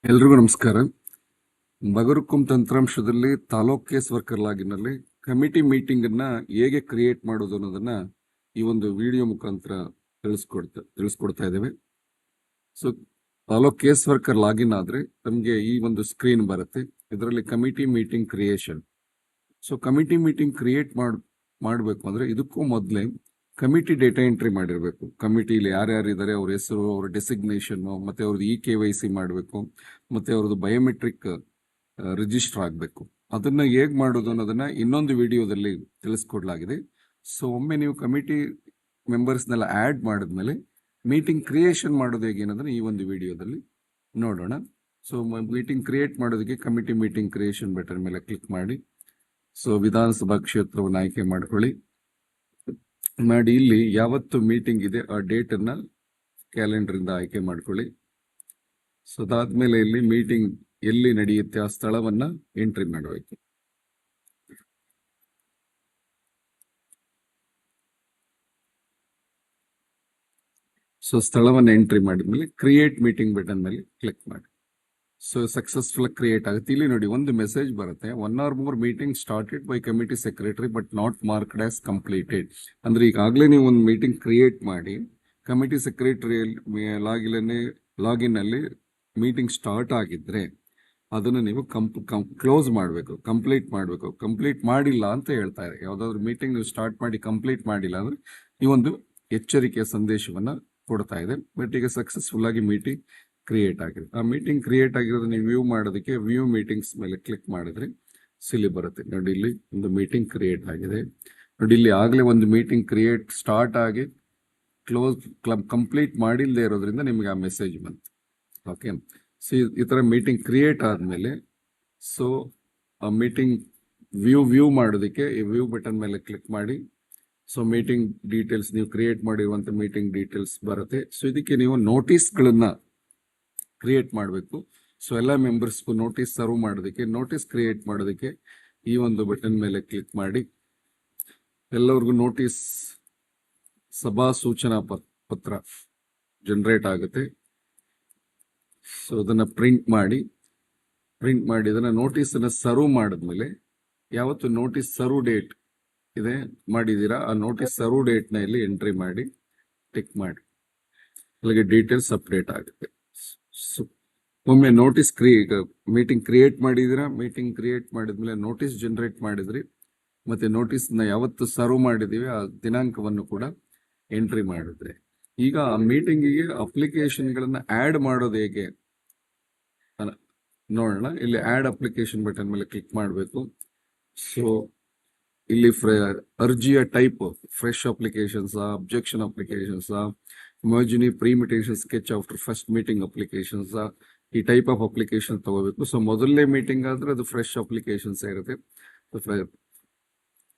ಎಲ್ರಿಗೂ ನಮಸ್ಕಾರ. ಬಗರುಕುಂ ತಂತ್ರಾಂಶದಲ್ಲಿ ತಾಲೂಕ್ ಕೇಸ್ ವರ್ಕರ್ ಲಾಗಿನಲ್ಲಿ ಕಮಿಟಿ ಮೀಟಿಂಗ್ ಅನ್ನ ಹೇಗೆ ಕ್ರಿಯೇಟ್ ಮಾಡೋದು ಅನ್ನೋದನ್ನ ಈ ಒಂದು ವಿಡಿಯೋ ಮುಖಾಂತರ ತಿಳಿಸ್ಕೊಡ್ತಾ ಇದ್ದೇವೆ. So taluk case worker login ಆದ್ರೆ ನಮಗೆ ಈ ಒಂದು ಸ್ಕ್ರೀನ್ ಬರುತ್ತೆ. ಇದರಲ್ಲಿ committee meeting creation. So committee meeting create ಮಾಡಬೇಕು ಅಂದ್ರೆ ಇದಕ್ಕೂ ಮೊದಲೇ ಕಮಿಟಿ ಡೇಟಾ ಎಂಟ್ರಿ ಮಾಡಿರಬೇಕು. ಕಮಿಟಿಲಿ ಯಾರ್ಯಾರಿದ್ದಾರೆ, ಅವ್ರ ಹೆಸರು, ಅವ್ರ ಡೆಸಿಗ್ನೇಷನ್, ಮತ್ತೆ ಅವ್ರದ್ದು KYC ಮಾಡಬೇಕು, ಮತ್ತೆ ಅವ್ರದ್ದು ಬಯೋಮೆಟ್ರಿಕ್ ರಿಜಿಸ್ಟರ್ ಆಗಬೇಕು. ಅದನ್ನ ಹೇಗೆ ಮಾಡೋದು ಅನ್ನೋದನ್ನ ಇನ್ನೊಂದು ವಿಡಿಯೋದಲ್ಲಿ ತಿಳಿಸ್ಕೊಡ್ಲಾಗಿದೆ. ಸೊ ಒಮ್ಮೆ ನೀವು ಕಮಿಟಿ ಮೆಂಬರ್ಸ್ನೆಲ್ಲ ಆ್ಯಡ್ ಮಾಡಿದ್ಮೇಲೆ ಮೀಟಿಂಗ್ ಕ್ರಿಯೇಷನ್ ಮಾಡೋದು ಹೇಗೆ ಅನ್ನೋದನ್ನ ಈ ಒಂದು ವಿಡಿಯೋದಲ್ಲಿ ನೋಡೋಣ. ಸೊ ಮೀಟಿಂಗ್ ಕ್ರಿಯೇಟ್ ಮಾಡೋದಕ್ಕೆ ಕಮಿಟಿ ಮೀಟಿಂಗ್ ಕ್ರಿಯೇಷನ್ ಬಟನ್ ಮೇಲೆ ಕ್ಲಿಕ್ ಮಾಡಿ, ಸೊ ವಿಧಾನಸಭಾ ಕ್ಷೇತ್ರವನ್ನು ಆಯ್ಕೆ ಮಾಡ್ಕೊಳ್ಳಿ. ಮಾಡಿ ಇಲ್ಲಿ ಯಾವತ್ತು ಮೀಟಿಂಗ್ ಇದೆ ಆ ಡೇಟ್ ಅನ್ನ ಕ್ಯಾಲೆಂಡರ್ ಇಂದ ಆಯ್ಕೆ ಮಾಡ್ಕೊಳ್ಳಿ. ಸೊ ಅದಾದ್ಮೇಲೆ ಇಲ್ಲಿ ಮೀಟಿಂಗ್ ಎಲ್ಲಿ ನಡೆಯುತ್ತೆ ಆ ಸ್ಥಳವನ್ನ ಎಂಟ್ರಿ ಮಾಡಬೇಕು. ಸೊ ಸ್ಥಳವನ್ನು ಎಂಟ್ರಿ ಮಾಡಿದ್ಮೇಲೆ ಕ್ರಿಯೇಟ್ ಮೀಟಿಂಗ್ ಬಟನ್ ಮೇಲೆ ಕ್ಲಿಕ್ ಮಾಡಿ. ಸೊ ಸಕ್ಸಸ್ಫುಲ್ ಕ್ರಿಯೇಟ್ ಆಗುತ್ತೆ. ಇಲ್ಲಿ ನೋಡಿ ಒಂದು ಮೆಸೇಜ್ ಬರುತ್ತೆ, 1 or more meeting started by committee secretary but not marked as completed. ಅಂದ್ರೆ ಈಗಾಗಲೇ ನೀವು ಒಂದು ಮೀಟಿಂಗ್ ಕ್ರಿಯೇಟ್ ಮಾಡಿ ಕಮಿಟಿ ಸೆಕ್ರೆಟರಿ ಲಾಗಿನ್ ಅಲ್ಲಿ ಮೀಟಿಂಗ್ ಸ್ಟಾರ್ಟ್ ಆಗಿದ್ರೆ ಅದನ್ನು ನೀವು ಕ್ಲೋಸ್ ಮಾಡಬೇಕು, ಕಂಪ್ಲೀಟ್ ಮಾಡಬೇಕು. ಕಂಪ್ಲೀಟ್ ಮಾಡಿಲ್ಲ ಅಂತ ಹೇಳ್ತಾ ಇದೆ. ಯಾವ್ದಾದ್ರು ಮೀಟಿಂಗ್ ನೀವು ಸ್ಟಾರ್ಟ್ ಮಾಡಿ ಕಂಪ್ಲೀಟ್ ಮಾಡಿಲ್ಲ ಅಂದ್ರೆ ಈ ಒಂದು ಎಚ್ಚರಿಕೆಯ ಸಂದೇಶವನ್ನ ಕೊಡ್ತಾ ಇದೆ. ಬಟ್ ಈಗ ಸಕ್ಸಸ್ಫುಲ್ ಆಗಿ ಮೀಟಿಂಗ್ ಕ್ರಿಯೇಟ್ ಆಗಿದೆ. ಆ ಮೀಟಿಂಗ್ ಕ್ರಿಯೇಟ್ ಆಗಿರೋದನ್ನ ವ್ಯೂ ಮಾಡೋದಕ್ಕೆ ವ್ಯೂ ಮೀಟಿಂಗ್ಸ್ ಮೇಲೆ ಕ್ಲಿಕ್ ಮಾಡಿದ್ರೆ ಸಿಲಿ ಬರುತ್ತೆ. ನೋಡಿ ಇಲ್ಲಿ ಒಂದು ಮೀಟಿಂಗ್ ಕ್ರಿಯೇಟ್ ಆಗಿದೆ. ನೋಡಿ ಇಲ್ಲಿ ಆಗ್ಲೇ ಒಂದು ಮೀಟಿಂಗ್ ಕ್ರಿಯೇಟ್ ಸ್ಟಾರ್ಟ್ ಆಗಿ ಕಂಪ್ಲೀಟ್ ಮಾಡಿಲ್ಲದೆ ಇರೋದ್ರಿಂದ ನಿಮಗೆ ಆ ಮೆಸೇಜ್ ಬಂತು. ಓಕೆ, ಸೊ ಈ ತರ ಮೀಟಿಂಗ್ ಕ್ರಿಯೇಟ್ ಆದ್ಮೇಲೆ ಸೊ ಆ ಮೀಟಿಂಗ್ ವ್ಯೂ ಮಾಡೋದಕ್ಕೆ ಈ ವ್ಯೂ ಬಟನ್ ಮೇಲೆ ಕ್ಲಿಕ್ ಮಾಡಿ. ಸೊ ಮೀಟಿಂಗ್ ಡೀಟೇಲ್ಸ್, ನೀವು ಕ್ರಿಯೇಟ್ ಮಾಡಿರುವಂತ ಮೀಟಿಂಗ್ ಡೀಟೇಲ್ಸ್ ಬರುತ್ತೆ. ಸೊ ಇದಕ್ಕೆ ನೀವು ನೋಟಿಸ್ಗಳನ್ನ ಕ್ರಿಯೇಟ್ ಮಾಡಬೇಕು. ಸೊ ಎಲ್ಲ ಮೆಂಬರ್ಸ್ಗೂ ನೋಟಿಸ್ ಸರ್ವ್ ಮಾಡೋದಕ್ಕೆ, ನೋಟಿಸ್ ಕ್ರಿಯೇಟ್ ಮಾಡೋದಕ್ಕೆ ಈ ಒಂದು ಬಟನ್ ಮೇಲೆ ಕ್ಲಿಕ್ ಮಾಡಿ. ಎಲ್ಲರಿಗೂ ನೋಟಿಸ್ ಸಭಾ ಸೂಚನಾ ಪತ್ರ ಜನರೇಟ್ ಆಗುತ್ತೆ. ಸೊ ಅದನ್ನ ಪ್ರಿಂಟ್ ಮಾಡಿ ಅದನ್ನ ನೋಟಿಸ್ ಅನ್ನ ಸರ್ವ್ ಮಾಡಿದ್ಮೇಲೆ ಯಾವತ್ತು ನೋಟಿಸ್ ಸರ್ವ್ ಡೇಟ್ ಇದೆ ಮಾಡಿದೀರಾ ಆ ನೋಟಿಸ್ ಸರ್ವ್ ಡೇಟ್ ನ ಇಲ್ಲಿ ಎಂಟ್ರಿ ಮಾಡಿ ಟಿಕ್ ಮಾಡಿ. ಅಲ್ಲಿಗೆ ಡೀಟೇಲ್ಸ್ ಅಪ್ಡೇಟ್ ಆಗುತ್ತೆ. ಒಮ್ಮೆ ನೋಟಿಸ್ ಮೀಟಿಂಗ್ ಕ್ರಿಯೇಟ್ ಮಾಡಿದಿರಾ, ಮೀಟಿಂಗ್ ಕ್ರಿಯೇಟ್ ಮಾಡಿದ್ಮೇಲೆ ನೋಟಿಸ್ ಜನರೇಟ್ ಮಾಡಿದ್ರಿ, ಮತ್ತೆ ನೋಟಿಸ್ ನ ಯಾವತ್ತು ಸರ್ವ್ ಮಾಡಿದೀವಿ ಆ ದಿನಾಂಕವನ್ನು ಕೂಡ ಎಂಟ್ರಿ ಮಾಡಿದ್ರೆ ಈಗ ಆ ಮೀಟಿಂಗಿಗೆ ಅಪ್ಲಿಕೇಶನ್ ಗಳನ್ನ ಆಡ್ ಮಾಡೋದು ಹೇಗೆ ನೋಡೋಣ. ಇಲ್ಲಿ ಆಡ್ ಅಪ್ಲಿಕೇಶನ್ ಬಟನ್ ಮೇಲೆ ಕ್ಲಿಕ್ ಮಾಡಬೇಕು. ಸೊ ಇಲ್ಲಿ ಅರ್ಜಿಯ type fresh applications, objection applications, emergency ಪ್ರೀಮಿಟೇಷನ್ sketch after first meeting applications, ಈ ಟೈಪ್ ಆಫ್ ಅಪ್ಲಿಕೇಶನ್ ತಗೋಬೇಕು. ಸೊ ಮೊದಲನೇ ಮೀಟಿಂಗ್ ಆದ್ರೆ ಅದು ಫ್ರೆಶ್ ಅಪ್ಲಿಕೇಶನ್ಸ್ ಇರುತ್ತೆ.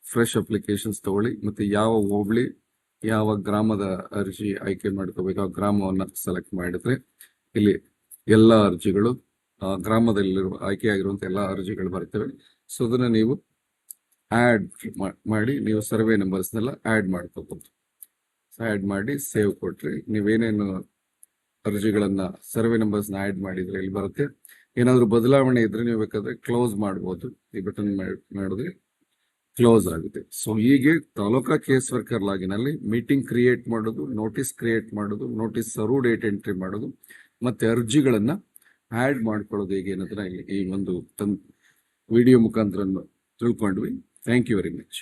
ಫ್ರೆಶ್ ಅಪ್ಲಿಕೇಶನ್ಸ್ ತಗೊಳ್ಳಿ. ಮತ್ತೆ ಯಾವ ಹೋಬಳಿ ಯಾವ ಗ್ರಾಮದ ಅರ್ಜಿ ಆಯ್ಕೆ ಮಾಡ್ಕೋಬೇಕು ಆ ಗ್ರಾಮವನ್ನ ಸೆಲೆಕ್ಟ್ ಮಾಡಿದ್ರೆ ಇಲ್ಲಿ ಎಲ್ಲಾ ಅರ್ಜಿಗಳು ಗ್ರಾಮದಲ್ಲಿರುವ ಆಯ್ಕೆಯಾಗಿರುವಂತ ಎಲ್ಲಾ ಅರ್ಜಿಗಳು ಬರ್ತವೆ. ಸೊ ಅದನ್ನ ನೀವು ಆಡ್ ಮಾಡಿ ನೀವು ಸರ್ವೆ ನಂಬರ್ಸ್ನೆಲ್ಲ ಆಡ್ ಮಾಡ್ಕೋಬಹುದು. ಆಡ್ ಮಾಡಿ ಸೇವ್ ಕೊಟ್ರಿ ನೀವೇನೇನು ಅರ್ಜಿಗಳನ್ನ ಸರ್ವೆ ನಂಬರ್ಸ್ನ ಆಡ್ ಮಾಡಿದ್ರೆ ಇಲ್ಲಿ ಬರುತ್ತೆ. ಏನಾದ್ರು ಬದಲಾವಣೆ ಇದ್ರೆ ನೀವು ಬೇಕಾದ್ರೆ ಕ್ಲೋಸ್ ಮಾಡಬಹುದು. ಈ ಬಟನ್ ಮಾಡಿದ್ರೆ ಕ್ಲೋಸ್ ಆಗುತ್ತೆ. ಸೊ ಹೀಗೆ ತಾಲೂಕಾ ಕೇಸ್ ವರ್ಕರ್ ಲಾಗಿನಲ್ಲಿ ಮೀಟಿಂಗ್ ಕ್ರಿಯೇಟ್ ಮಾಡೋದು, ನೋಟಿಸ್ ಕ್ರಿಯೇಟ್ ಮಾಡೋದು, ನೋಟಿಸ್ ಸರ್ವ್ ಡೇಟ್ ಎಂಟ್ರಿ ಮಾಡೋದು, ಮತ್ತೆ ಅರ್ಜಿಗಳನ್ನ ಆಡ್ ಮಾಡ್ಕೊಳ್ಳೋದು ಹೇಗೆ ಅನ್ನೋದನ್ನ ಈ ಒಂದು ವಿಡಿಯೋ ಮುಖಾಂತರ ತಿಳ್ಕೊಂಡ್ವಿ. Thank you very much.